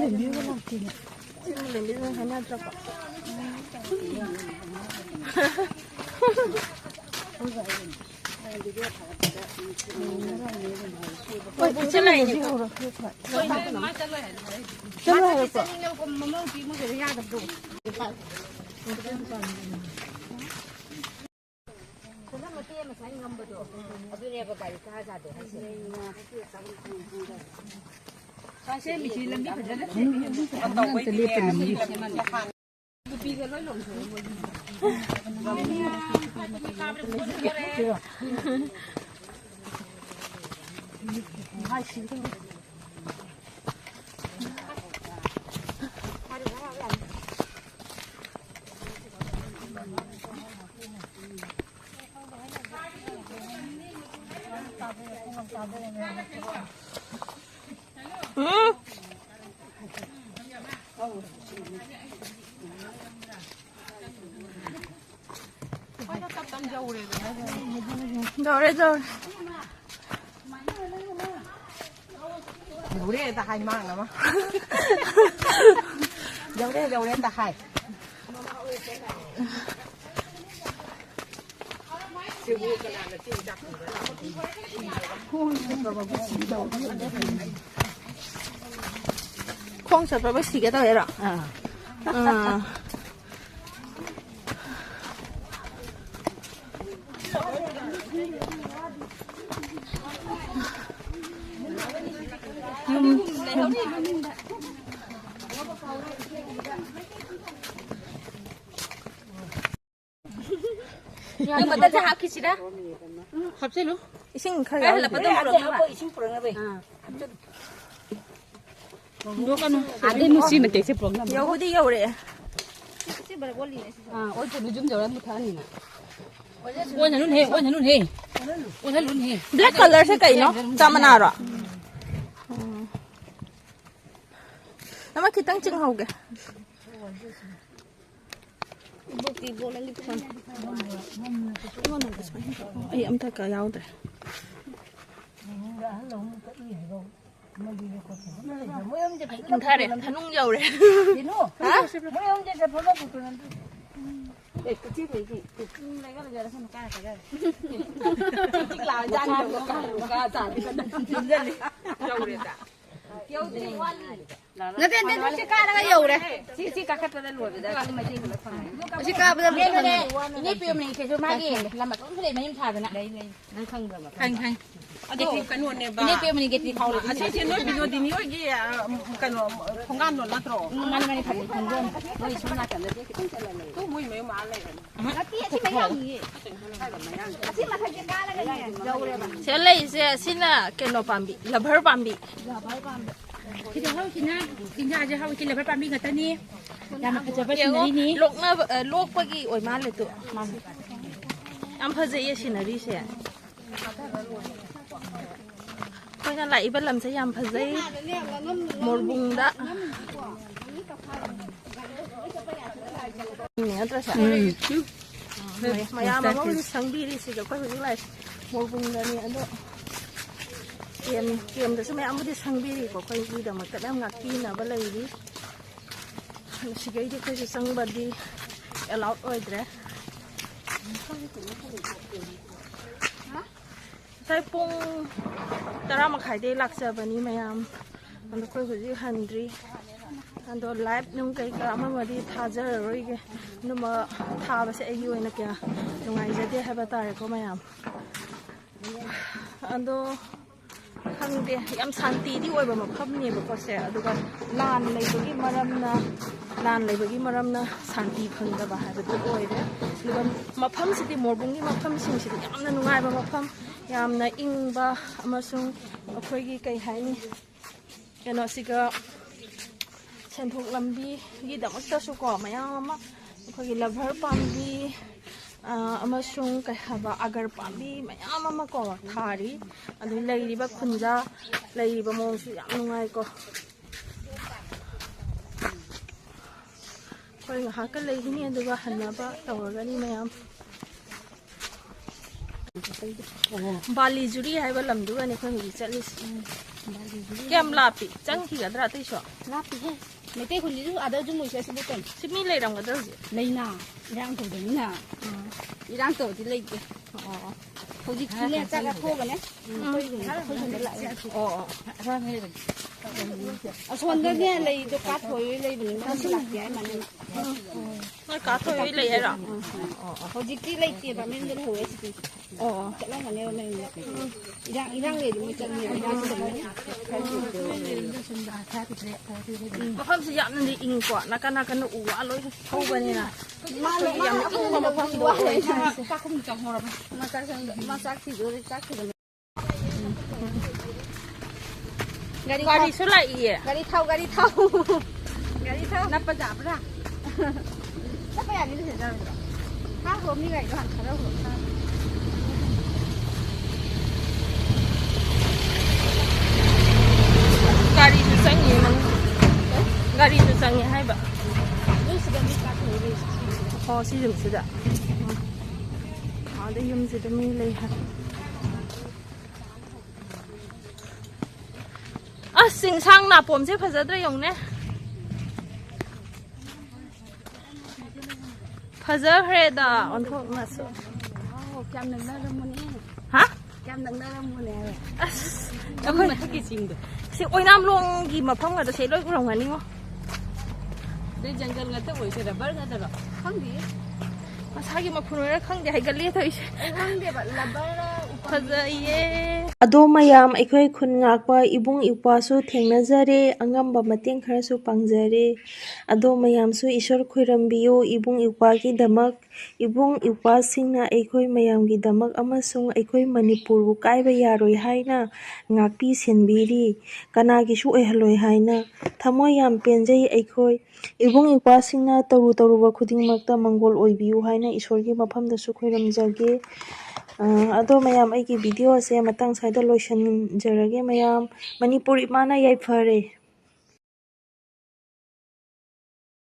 lembi가 나왔네. 지금 lem비는 하나 들어가. 왜 붙일래 이제 그거. 잘라 할 거. 사실 미치 lembi phải rất là tàu quay đi rồi. dầu đen ta hay mang lắm á dầu đen ta hay không sợ phải xì cái tao vậy rồi. nhưng mà ta sẽ học cái gì đó học gì luôn 이신 칼 cái là 나오지. bắt đầu học cái gì phụ rồi 누가는 안 되는 씨는 대체 프로그램. 여기도 여우래. 어제 요즘 저런 못 하니나. 오늘 눈 해. 오늘 눈 해. Black color 색깔 이노? 잠만 알아. 아마 기땅 찍어 오게. Ay, am ta ka yaw de. Anh thay đấy, thằng nung dầu đấy. Hả? nó tên nó chỉ ca nó dầu đấy chỉ ca cắt ra luôn đấy chỉ ca bây giờ ini film này cái số mai gì làm mà cũng phải mấy em thả rồi nè đây nó không rồi mà Hành. ini film này cái gì khâu này Asyik noi bino dini lagi kan pongan non latro. mana mana phải không rồi nó chỉ là cái đấy cái cái này Tu mui mai mal lagi. chỉ mấy yang gì chỉ mà thay cái ca là cái dầu đấy mà Sẽ lấy sẽ xin là cái nọ bambi, là bơ bambi. thì đâu chỉ na thì nhàจะเขาchỉ là phải làm gì người ta nè làm màจะไปที่ไหนนี่ Lok na lok pagi oi mal itu. Am phaje ye sinari se. Koi na lai ba lam se yam phaje morbung da. Ni atra sa. Maya ma mo ni sangbiri se ko hu lai morbung da ni ando. Kiam da se me am di sangbiri ko koi gi da ma ka dam ngaki na ba lai di. Sigai di ko sang ba di allowed oi dre. Sai pung tara ma khai de lak sa bani mayam ando ko hu handri ando live nung kai ka ma di thajar roi ge numa tha ba se ai oi na kya nungai ja de ha ba ta ko mayam ando khangde yam santi di oi ba ma pham ni ba ko se aduga lan leibagi maramna santi khangda ba ha ba oi de lugan mafam sidi morbungi mafam sing sidi yamna nungai ba mafam yamna ingba amasung akhoi gi kai haini keno siga senthok lambi gi damakta su ko mayam ma akhoi gi lover pambi amasung kai haba agar pambi mayam ma ko thari adu leiriba khunja leiriba mong su yam nungai ko koi nga ka lei ni aduga hanaba tawagani mayam Bali juri hai ba lam duga ne khoi gi chalis ꯀꯌꯥꯝ ꯂꯥꯞꯄꯤ ꯆꯪꯈꯤꯒꯗ꯭ꯔꯥ ꯑꯇꯩꯁꯨ ꯂꯥꯞꯄꯤꯍꯦ ꯃꯩꯇꯩ ꯈꯨꯟꯁꯤꯁꯨ ꯑꯥꯗꯁꯨ ꯃꯣꯏꯁꯦ ꯁꯤꯕꯨ ꯇꯧ ꯁꯤ ꯃꯤ ꯂꯩꯔꯝꯒꯗ꯭ꯔꯥ ꯍꯧꯖꯤꯛ ꯂꯩꯅ ꯏꯔꯥꯡ ꯇꯧꯗꯅꯤꯅ ꯏꯔꯥꯡ ꯇꯧꯗꯤ ꯂꯩꯇꯦ ꯑꯣ ꯍꯧꯖꯤꯛꯇꯤꯅꯦ ꯆꯥꯛ ꯊꯣꯛꯑꯒꯅꯦ ꯑꯩꯈꯣꯏ ꯈꯨꯟꯗ ꯂꯥꯛꯑꯦ ꯑꯣ ꯑꯁꯣꯟꯗꯅꯦ ꯂꯩꯗꯣ ꯀꯥꯊꯣꯏ ꯂꯩꯕꯅꯤꯅ ꯂꯥꯛꯀꯦ ꯍꯥꯏ ꯃꯥꯅꯦ ꯅꯣꯏ ꯀꯥꯊꯣꯏ ꯂꯩ ꯍꯥꯏꯔꯣ ꯍꯧꯖꯤꯛꯇꯤ ꯂꯩꯇꯦꯕ ꯃꯌꯨꯝꯗ ꯂꯩꯍꯧꯔꯦ ꯁꯤꯗꯤ ꯑꯣ ꯆꯠꯂꯝꯒꯅꯦꯕ ꯃꯌꯨꯝꯗ ꯏꯔꯥꯡ ꯂꯩꯔꯗꯤ ꯃꯣꯏ ꯆꯠꯅꯦꯕ ꯃꯐꯝꯁꯤ ꯌꯥꯝꯅꯗꯤ ꯏꯪꯀꯣ ꯅꯥꯀꯟ ꯅꯥꯀꯟꯗ ꯎ ꯋꯥ ꯂꯣꯏ ꯍꯧꯕꯅꯤꯅ ꯑꯩꯈꯣꯏꯒꯤ ꯌꯥꯝꯅ ꯏꯪꯕ ꯃꯐꯝꯗꯣ ꯑꯣꯏ ꯒꯥꯔꯤꯁꯨ ꯂꯥꯛꯏꯌꯦ ꯒꯥꯔꯤ ꯊꯥꯎ ꯒꯥꯔꯤ ꯊꯥꯎ ꯅꯞꯄ ꯌꯥꯕ꯭ꯔꯥ ꯅꯞꯄ ꯌꯥꯅꯤꯗ ꯁꯤꯗ ꯊꯥꯈ꯭ꯔꯣ ꯃꯤ ꯒꯥꯔꯤꯗꯣ ꯍꯥꯟꯅ ꯊꯥꯗꯈ꯭ꯔꯣ ꯒꯥꯔꯤꯁꯨ ꯆꯪꯉꯤ ꯒꯥꯔꯤꯁꯨ ꯆꯪꯉꯤ ꯍꯥꯏꯕ ꯁꯤꯗ ꯃꯤ ꯀꯥꯊꯣꯛꯏ ꯑꯣ ꯁꯤ ꯌꯨꯝꯁꯤꯗ ꯑꯗ ꯌꯨꯝꯁꯤꯗ ꯃꯤ ꯂꯩ ꯍꯥꯏ ꯑꯁ ꯆꯤꯡꯁꯥꯡ ꯅꯥꯄꯣꯝꯁꯦ ꯐꯖꯗ꯭ꯔꯥ ꯌꯦꯡꯉꯨꯅꯦ ꯐꯖꯈ꯭ꯔꯦꯗ ꯑꯣꯟꯊꯣꯛꯅꯁꯨ ꯀꯌꯥꯝ ꯅꯛꯅꯔꯝꯃꯣꯅꯦ ꯍꯥ ꯀꯌꯥꯝ ꯅꯛꯅꯔꯝꯃꯣꯅꯦ ꯑꯁ ꯑꯩꯈꯣꯏ ꯃꯊꯛꯀꯤ ꯆꯤꯡꯗꯣ ꯁꯤ ꯑꯣꯏꯅꯥꯝꯂꯣꯡꯒꯤ ꯃꯐꯝꯒꯗꯣ ꯁꯤ ꯂꯣꯏ ꯎꯔꯝꯒꯅꯤꯉꯣ ꯑꯗꯩ ꯖꯪꯒꯜ ꯉꯥꯛꯇ ꯑꯣꯏꯁꯦ ꯔꯕꯔ ꯉꯥꯛꯇꯔꯣ ꯈꯪꯗꯦ ꯃꯁꯥꯒꯤ ꯃꯐꯝ ꯑꯣꯏꯔ ꯈꯪꯗꯦ ꯍꯩꯒꯠꯂꯦ ꯇꯧꯔꯤꯁꯦ ꯑꯩ ꯈꯪꯗꯦꯕ ꯔꯕꯔ ꯐꯖꯩꯌꯦ ꯑꯗꯣ ꯃꯌꯥꯝ ꯑꯩꯈꯣꯏ ꯈꯨꯟ ꯉꯥꯛꯄ ꯏꯕꯨꯡ ꯏꯄ꯭ꯋꯥꯁꯨ ꯊꯦꯡꯅꯖꯔꯦ ꯑꯉꯝꯕ ꯃꯇꯦꯡ ꯈꯔꯁꯨ ꯄꯥꯡꯖꯔꯦ ꯑꯗꯣ ꯃꯌꯥꯝꯁꯨ ꯏꯁꯣꯔ ꯈꯣꯏꯔꯝꯕꯤꯌꯨ ꯏꯕꯨꯡ ꯏꯄ꯭ꯋꯥꯒꯤꯗꯃꯛ ꯏꯕꯨꯡ ꯏꯄ꯭ꯋꯥꯁꯤꯡꯅ ꯑꯩꯈꯣꯏ ꯃꯌꯥꯝꯒꯤꯗꯃꯛ ꯑꯃꯁꯨꯡ ꯑꯩꯈꯣꯏ ꯃꯅꯤꯄꯨꯔꯕꯨ ꯀꯥꯏꯕ ꯌꯥꯔꯣꯏ ꯍꯥꯏꯅ ꯉꯥꯛꯄꯤ ꯁꯦꯟꯕꯤꯔꯤ ꯀꯅꯥꯒꯤꯁꯨ ꯑꯣꯏꯍꯜꯂꯣꯏ ꯍꯥꯏꯅ ꯊꯃꯣꯏ ꯌꯥꯝ ꯄꯦꯟꯖꯩ ꯑꯩꯈꯣꯏ ꯏꯕꯨꯡ ꯏꯄ꯭ꯋꯥꯁꯤꯡꯅ ꯇꯧꯔꯨꯕ ꯈꯨꯗꯤꯡꯃꯛꯇ ꯃꯪꯒꯣꯜ ꯑꯣꯏꯕꯤꯌꯨ ꯍꯥꯏꯅ ꯏꯁꯣꯔꯒꯤ ꯃꯐꯝꯗꯁꯨ ꯈꯣꯏꯔꯝꯖꯒꯦ ꯑꯗꯣ ꯃꯌꯥꯝ ꯑꯩꯒꯤ ꯚꯤꯗꯤꯑꯣ ꯑꯁꯦ ꯃꯇꯥꯡ ꯁ꯭ꯋꯥꯏꯗ ꯂꯣꯏꯁꯤꯟꯖꯔꯒꯦ ꯃꯌꯥꯝ ꯃꯅꯤꯄꯨꯔ ꯏꯃꯥꯅ ꯌꯥꯏꯐꯔꯦ